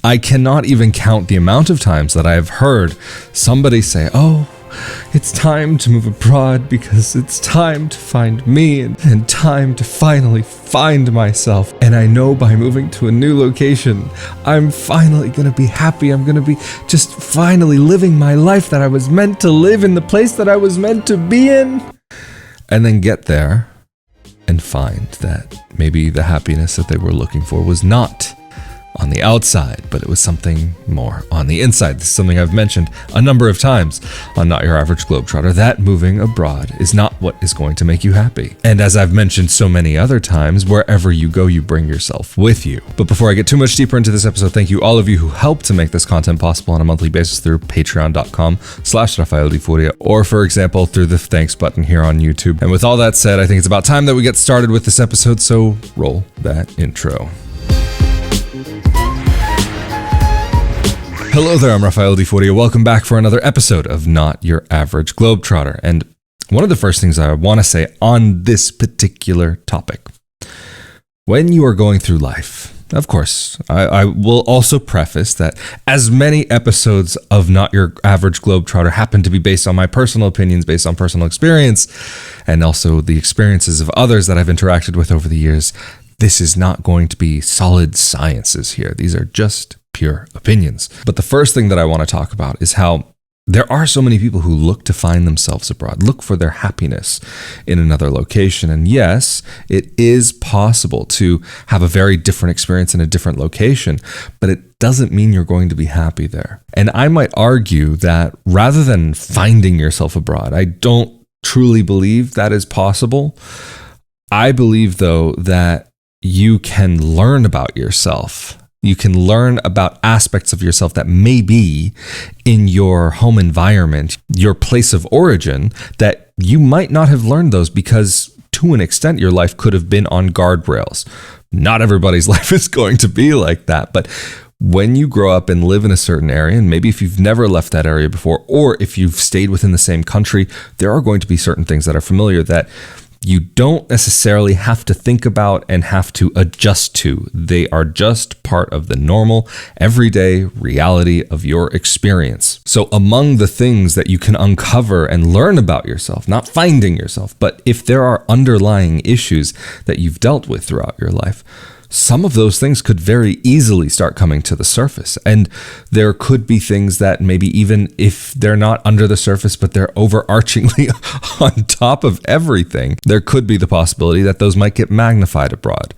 I cannot even count the amount of times that I have heard somebody say, oh, it's time to move abroad because it's time to find me and time to finally find myself. And I know by moving to a new location, I'm finally going to be happy. I'm going to be just finally living my life that I was meant to live in the place that I was meant to be in. And then get there and find that maybe the happiness that they were looking for was not on the outside, but it was something more on the inside. This is something I've mentioned a number of times on Not Your Average Globetrotter, that moving abroad is not what is going to make you happy. And as I've mentioned so many other times, wherever you go, you bring yourself with you. But before I get too much deeper into this episode, thank you all of you who help to make this content possible on a monthly basis through patreon.com/Rafael Furia, or for example, through the thanks button here on YouTube. And with all that said, I think it's about time that we get started with this episode, so roll that intro. Hello there, I'm Rafael Furia. Welcome back for another episode of Not Your Average Globetrotter. And one of the first things I want to say on this particular topic, when you are going through life, of course, I will also preface that as many episodes of Not Your Average Globetrotter happen to be based on my personal opinions, based on personal experience, and also the experiences of others that I've interacted with over the years, this is not going to be solid sciences here. These are just pure opinions. But the first thing that I want to talk about is how there are so many people who look to find themselves abroad, look for their happiness in another location. And yes, it is possible to have a very different experience in a different location, but it doesn't mean you're going to be happy there. And I might argue that rather than finding yourself abroad, I don't truly believe that is possible. I believe, though, that you can learn about yourself. You can learn about aspects of yourself that may be in your home environment, your place of origin, that you might not have learned those because to an extent your life could have been on guardrails. Not everybody's life is going to be like that, but when you grow up and live in a certain area, and maybe if you've never left that area before, or if you've stayed within the same country, there are going to be certain things that are familiar that you don't necessarily have to think about and have to adjust to. They are just part of the normal, everyday reality of your experience. So among the things that you can uncover and learn about yourself, not finding yourself, but if there are underlying issues that you've dealt with throughout your life, some of those things could very easily start coming to the surface. And there could be things that maybe even if they're not under the surface, but they're overarchingly on top of everything, there could be the possibility that those might get magnified abroad.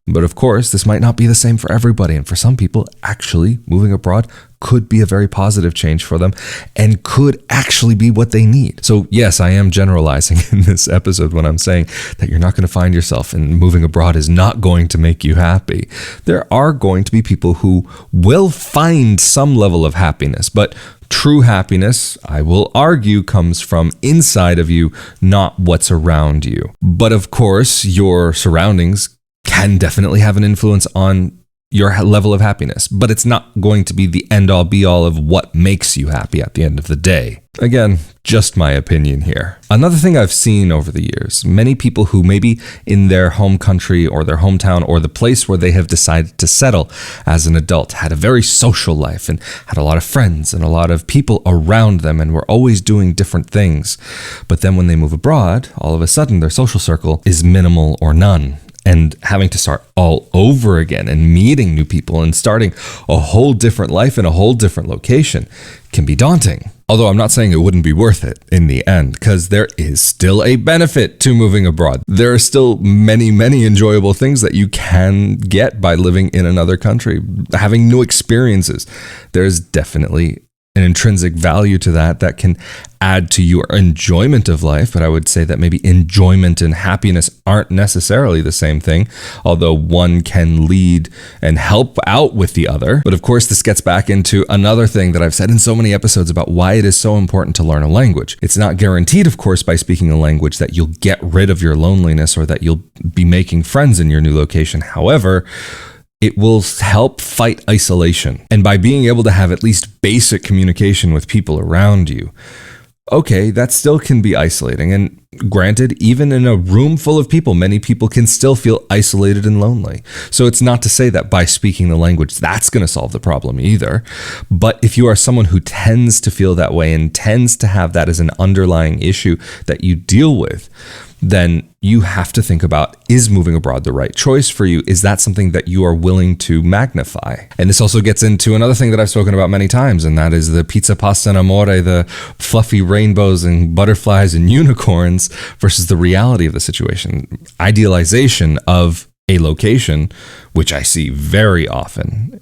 But of course, this might not be the same for everybody. And for some people, actually moving abroad could be a very positive change for them and could actually be what they need. So yes, I am generalizing in this episode when I'm saying that you're not going to find yourself and moving abroad is not going to make you happy. There are going to be people who will find some level of happiness, but true happiness, I will argue, comes from inside of you, not what's around you. But of course, your surroundings can definitely have an influence on your level of happiness, but it's not going to be the end-all be-all of what makes you happy at the end of the day. Again, just my opinion here. Another thing I've seen over the years, many people who maybe in their home country or their hometown or the place where they have decided to settle as an adult had a very social life and had a lot of friends and a lot of people around them and were always doing different things. But then when they move abroad, all of a sudden their social circle is minimal or none. And having to start all over again and meeting new people and starting a whole different life in a whole different location can be daunting. Although I'm not saying it wouldn't be worth it in the end, because there is still a benefit to moving abroad. There are still many, many enjoyable things that you can get by living in another country, having new experiences. There's definitely an intrinsic value to that can add to your enjoyment of life. But I would say that maybe enjoyment and happiness aren't necessarily the same thing, although one can lead and help out with the other. But of course, this gets back into another thing that I've said in so many episodes about why it is so important to learn a language. It's not guaranteed, of course, by speaking a language that you'll get rid of your loneliness or that you'll be making friends in your new location. However, it will help fight isolation. And by being able to have at least basic communication with people around you, okay, that still can be isolating. And granted, even in a room full of people, many people can still feel isolated and lonely. So it's not to say that by speaking the language, that's going to solve the problem either. But if you are someone who tends to feel that way and tends to have that as an underlying issue that you deal with, then you have to think about, is moving abroad the right choice for you? Is that something that you are willing to magnify? And this also gets into another thing that I've spoken about many times, and that is the pizza pasta and amore, the fluffy rainbows and butterflies and unicorns versus the reality of the situation. Idealization of a location, which I see very often.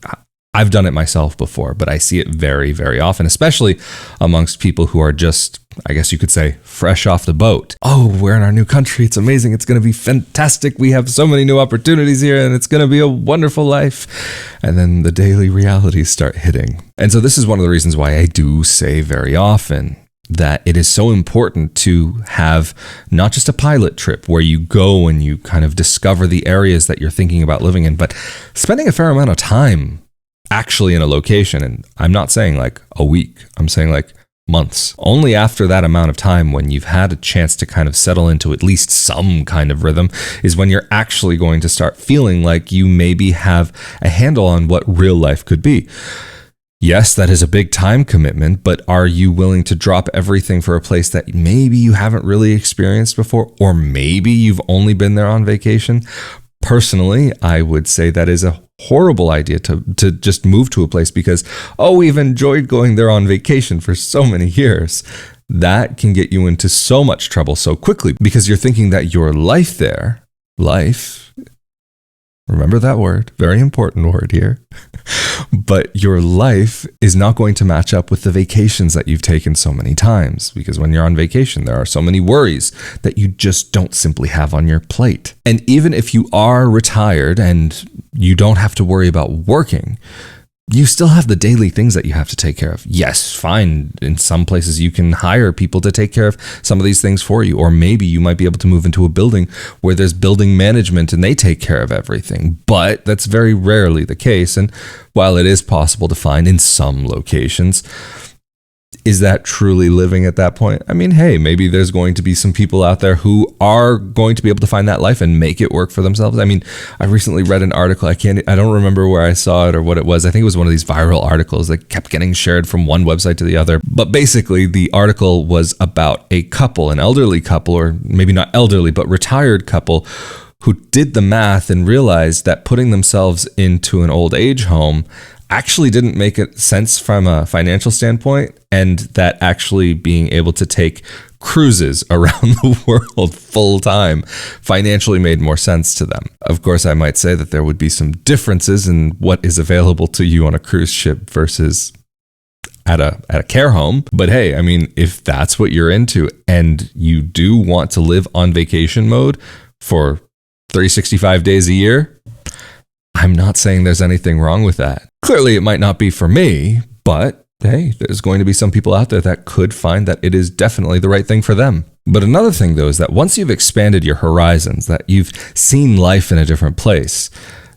I've done it myself before, but I see it very, very often, especially amongst people who are just, I guess you could say, fresh off the boat. Oh, we're in our new country. It's amazing. It's going to be fantastic. We have so many new opportunities here, and it's going to be a wonderful life. And then the daily realities start hitting. And so this is one of the reasons why I do say very often that it is so important to have not just a pilot trip where you go and you kind of discover the areas that you're thinking about living in, but spending a fair amount of time actually in a location. And I'm not saying like a week, I'm saying like months. Only after that amount of time, when you've had a chance to kind of settle into at least some kind of rhythm, is when you're actually going to start feeling like you maybe have a handle on what real life could be. Yes, that is a big time commitment, but are you willing to drop everything for a place that maybe you haven't really experienced before, or maybe you've only been there on vacation? Personally, I would say that is a horrible idea to just move to a place because, oh, we've enjoyed going there on vacation for so many years. That can get you into so much trouble so quickly because you're thinking that your life there, remember that word, very important word here, but your life is not going to match up with the vacations that you've taken so many times, because when you're on vacation, there are so many worries that you just don't simply have on your plate. And even if you are retired and you don't have to worry about working, you still have the daily things that you have to take care of. Yes, fine. In some places, you can hire people to take care of some of these things for you. Or maybe you might be able to move into a building where there's building management and they take care of everything. But that's very rarely the case. And while it is possible to find in some locations, is that truly living at that point? I mean, hey, maybe there's going to be some people out there who are going to be able to find that life and make it work for themselves. I mean, I recently read an article. I don't remember where I saw it or what it was. I think it was one of these viral articles that kept getting shared from one website to the other. But basically, the article was about a couple, an elderly couple, or maybe not elderly, but retired couple, who did the math and realized that putting themselves into an old age home actually didn't make sense from a financial standpoint, and that actually being able to take cruises around the world full time financially made more sense to them. Of course, I might say that there would be some differences in what is available to you on a cruise ship versus at a care home. But hey, I mean, if that's what you're into and you do want to live on vacation mode for 365 days a year, I'm not saying there's anything wrong with that. Clearly, it might not be for me, but hey, there's going to be some people out there that could find that it is definitely the right thing for them. But another thing, though, is that once you've expanded your horizons, that you've seen life in a different place,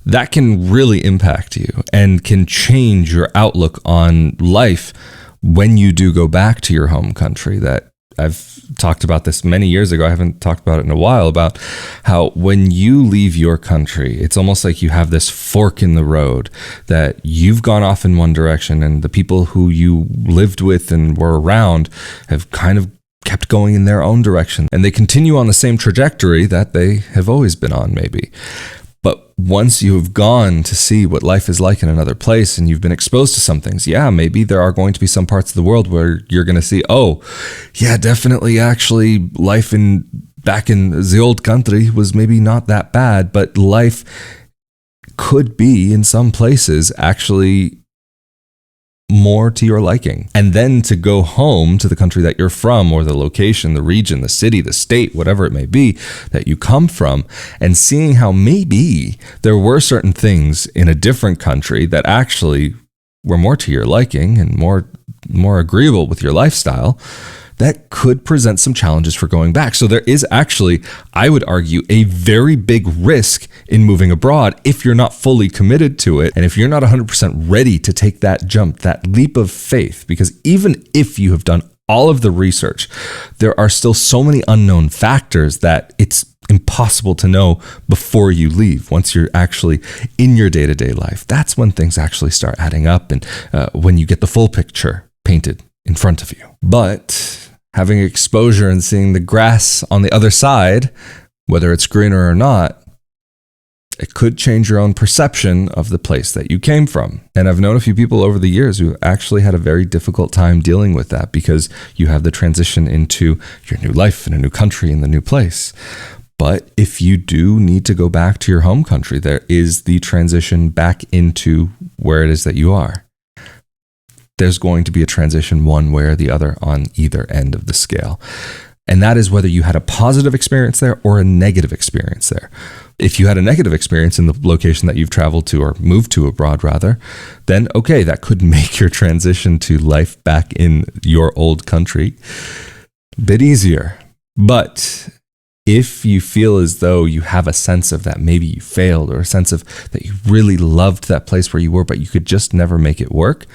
that can really impact you and can change your outlook on life when you do go back to your home country. That I've talked about this many years ago. I haven't talked about it in a while, about how when you leave your country, it's almost like you have this fork in the road, that you've gone off in one direction and the people who you lived with and were around have kind of kept going in their own direction, and they continue on the same trajectory that they have always been on, maybe. But once you have gone to see what life is like in another place and you've been exposed to some things, yeah, maybe there are going to be some parts of the world where you're going to see, oh, yeah, definitely actually life back in the old country was maybe not that bad, but life could be in some places actually more to your liking. And then to go home to the country that you're from, or the location, the region, the city, the state, whatever it may be that you come from, and seeing how maybe there were certain things in a different country that actually were more to your liking and more agreeable with your lifestyle, that could present some challenges for going back. So there is actually, I would argue, a very big risk in moving abroad if you're not fully committed to it, and if you're not 100% ready to take that jump, that leap of faith. Because even if you have done all of the research, there are still so many unknown factors that it's impossible to know before you leave. Once you're actually in your day-to-day life, that's when things actually start adding up, and when you get the full picture painted in front of you. But having exposure and seeing the grass on the other side, whether it's greener or not, it could change your own perception of the place that you came from. And I've known a few people over the years who actually had a very difficult time dealing with that, because you have the transition into your new life in a new country in the new place. But if you do need to go back to your home country, there is the transition back into where it is that you are. There's going to be a transition one way or the other on either end of the scale. And that is whether you had a positive experience there or a negative experience there. If you had a negative experience in the location that you've traveled to, or moved to abroad rather, then okay, that could make your transition to life back in your old country a bit easier. But if you feel as though you have a sense of that maybe you failed, or a sense of that you really loved that place where you were, but you could just never make it work,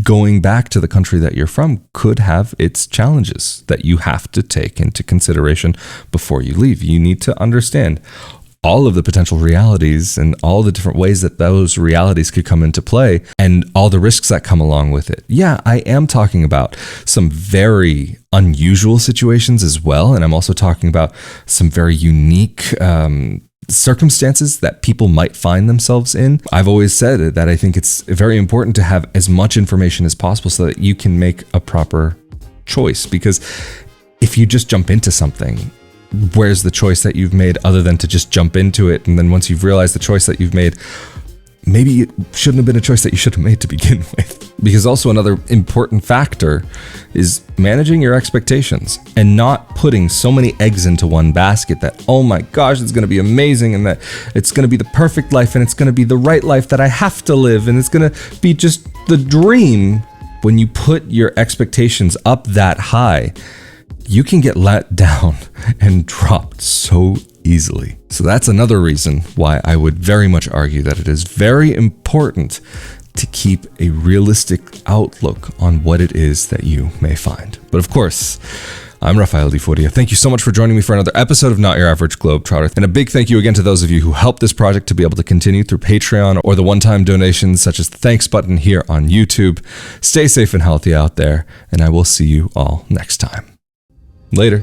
going back to the country that you're from could have its challenges that you have to take into consideration before you leave. You need to understand all of the potential realities and all the different ways that those realities could come into play, and all the risks that come along with it. Yeah, I am talking about some very unusual situations as well, and I'm also talking about some very unique circumstances that people might find themselves in. I've always said that I think it's very important to have as much information as possible so that you can make a proper choice, because if you just jump into something, where's the choice that you've made other than to just jump into it? And then once you've realized the choice that you've made, maybe it shouldn't have been a choice that you should have made to begin with. Because also another important factor is managing your expectations and not putting so many eggs into one basket that, oh my gosh, it's going to be amazing, and that it's going to be the perfect life, and it's going to be the right life that I have to live, and it's going to be just the dream. When you put your expectations up that high, you can get let down and dropped so easily. So that's another reason why I would very much argue that it is very important to keep a realistic outlook on what it is that you may find. But of course, I'm Rafael de Furia. Thank you so much for joining me for another episode of Not Your Average Globetrotter. And a big thank you again to those of you who helped this project to be able to continue through Patreon or the one-time donations such as the thanks button here on YouTube. Stay safe and healthy out there, and I will see you all next time. Later.